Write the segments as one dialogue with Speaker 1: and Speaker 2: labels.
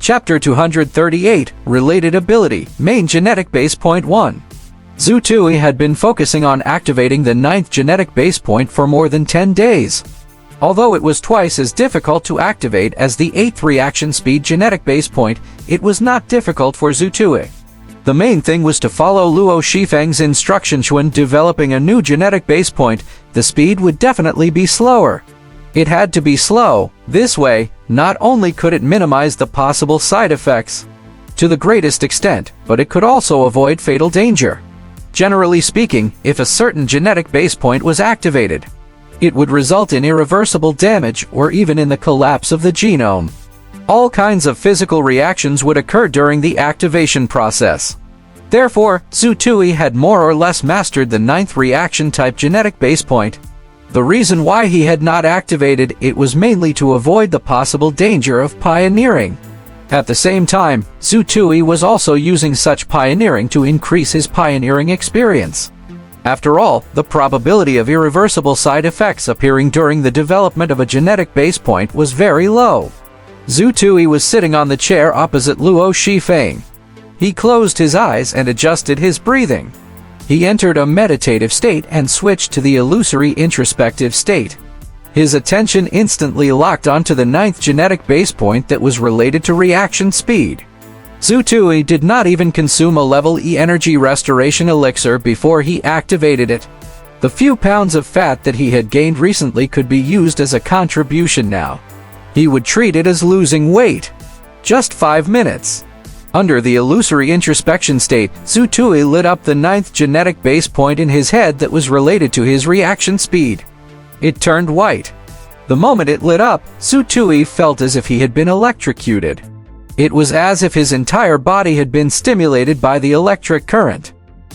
Speaker 1: Chapter 238, Related Ability, Main Genetic Base Point 1. Zhu Tui had been focusing on activating the 9th genetic base point for more than 10 days. Although it was twice as difficult to activate as the 8th reaction speed genetic base point, it was not difficult for Zhu Tui. The main thing was to follow Luo Shifeng's instructions. When developing a new genetic base point, the speed would definitely be slower. It had to be slow. This way, not only could it minimize the possible side effects to the greatest extent, but it could also avoid fatal danger. Generally speaking, if a certain genetic base point was activated, it would result in irreversible damage or even in the collapse of the genome. All kinds of physical reactions would occur during the activation process. Therefore, Zhu Tui had more or less mastered the 9th reaction type genetic base point. The reason why he had not activated it was mainly to avoid the possible danger of pioneering. At the same time, Zhu Tui was also using such pioneering to increase his pioneering experience. After all, the probability of irreversible side effects appearing during the development of a genetic base point was very low. Zhu Tui was sitting on the chair opposite Luo Shifeng. He closed his eyes and adjusted his breathing. He entered a meditative state and switched to the illusory introspective state. His attention instantly locked onto the 9th genetic base point that was related to reaction speed. Zhu Tui did not even consume a level E energy restoration elixir before he activated it. The few pounds of fat that he had gained recently could be used as a contribution now. He would treat it as losing weight. Just 5 minutes. Under the illusory introspection state, Zhu Tui lit up the 9th genetic base point in his head that was related to his reaction speed. It turned white. The moment it lit up, Zhu Tui felt as if he had been electrocuted. It was as if his entire body had been stimulated by the electric current.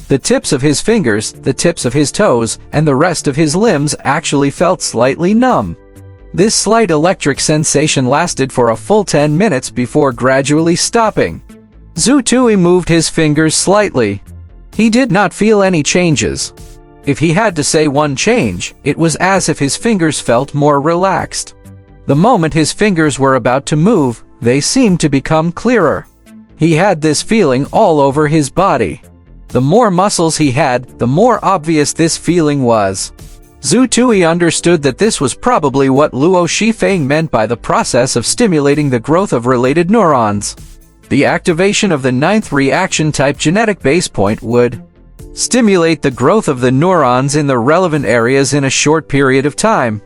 Speaker 1: The tips of his fingers, the tips of his toes, and the rest of his limbs actually felt slightly numb. This slight electric sensation lasted for a full 10 minutes before gradually stopping. Zhu Tui moved his fingers slightly. He did not feel any changes. If he had to say one change, it was as if his fingers felt more relaxed. The moment his fingers were about to move, they seemed to become clearer. He had this feeling all over his body. The more muscles he had, the more obvious this feeling was. Zhu Tui understood that this was probably what Luo Shifeng meant by the process of stimulating the growth of related neurons. The activation of the 9th reaction type genetic base point would stimulate the growth of the neurons in the relevant areas in a short period of time.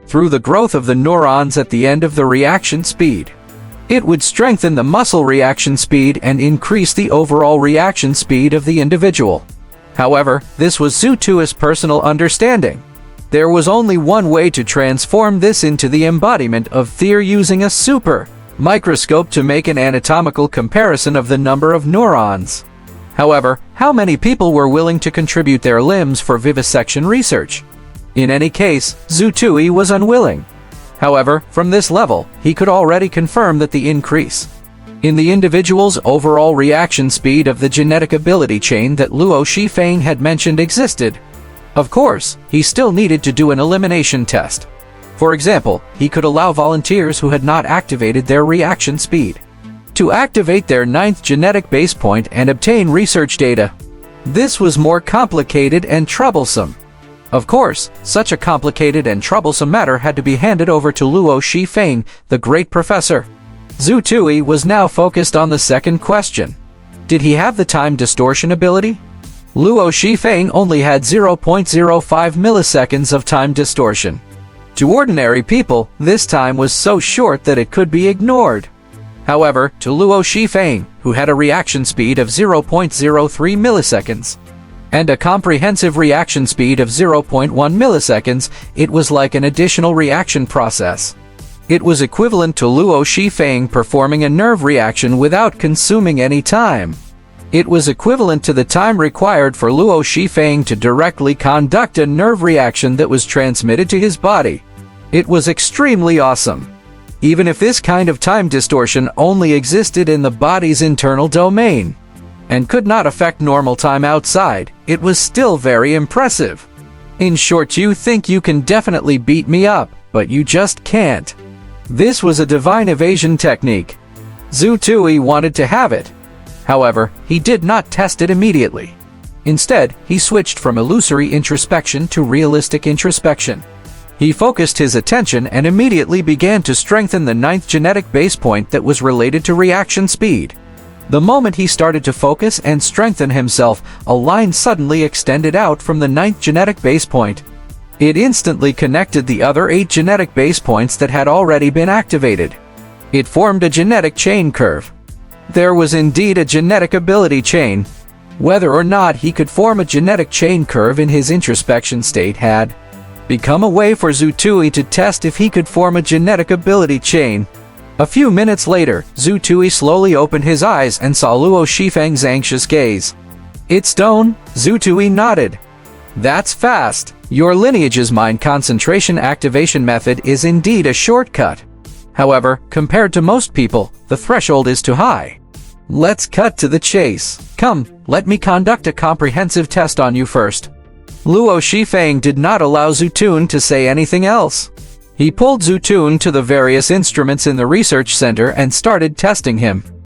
Speaker 1: Through the growth of the neurons at the end of the reaction speed, it would strengthen the muscle reaction speed and increase the overall reaction speed of the individual. However, this was Zhu Tui's personal understanding. There was only one way to transform this into the embodiment of theory using a super microscope to make an anatomical comparison of the number of neurons. However, how many people were willing to contribute their limbs for vivisection research? In any case, Zhu Tui was unwilling. However, from this level, he could already confirm that the increase in the individual's overall reaction speed of the genetic ability chain that Luo Shifeng had mentioned existed. Of course, he still needed to do an elimination test. For example, he could allow volunteers who had not activated their reaction speed to activate their 9th genetic base point and obtain research data. This was more complicated and troublesome. Of course, such a complicated and troublesome matter had to be handed over to Luo Shifeng, the great professor. Zhu Tui was now focused on the second question. Did he have the time distortion ability? Luo Shifeng only had 0.05 milliseconds of time distortion. To ordinary people, this time was so short that it could be ignored. However, to Luo Shifeng, who had a reaction speed of 0.03 milliseconds, and a comprehensive reaction speed of 0.1 milliseconds, it was like an additional reaction process. It was equivalent to Luo Shifeng performing a nerve reaction without consuming any time. It was equivalent to the time required for Luo Shifeng to directly conduct a nerve reaction that was transmitted to his body. It was extremely awesome. Even if this kind of time distortion only existed in the body's internal domain and could not affect normal time outside, it was still very impressive. In short, you think you can definitely beat me up, but you just can't. This was a divine evasion technique. Zhu Tui wanted to have it. However, he did not test it immediately. Instead, he switched from illusory introspection to realistic introspection. He focused his attention and immediately began to strengthen the 9th genetic base point that was related to reaction speed. The moment he started to focus and strengthen himself, a line suddenly extended out from the 9th genetic base point. It instantly connected the other 8 genetic base points that had already been activated. It formed a genetic chain curve. There was indeed a genetic ability chain. Whether or not he could form a genetic chain curve in his introspection state had become a way for Zhu Tui to test if he could form a genetic ability chain. A few minutes later, Zhu Tui slowly opened his eyes and saw Luo Shifeng's anxious gaze. "It's done," Zhu Tui nodded. "That's fast. Your lineage's mind concentration activation method is indeed a shortcut. However, compared to most people, the threshold is too high. Let's cut to the chase. Come, let me conduct a comprehensive test on you first." Luo Shifeng did not allow Zhu Tun to say anything else. He pulled Zhu Tun to the various instruments in the research center and started testing him.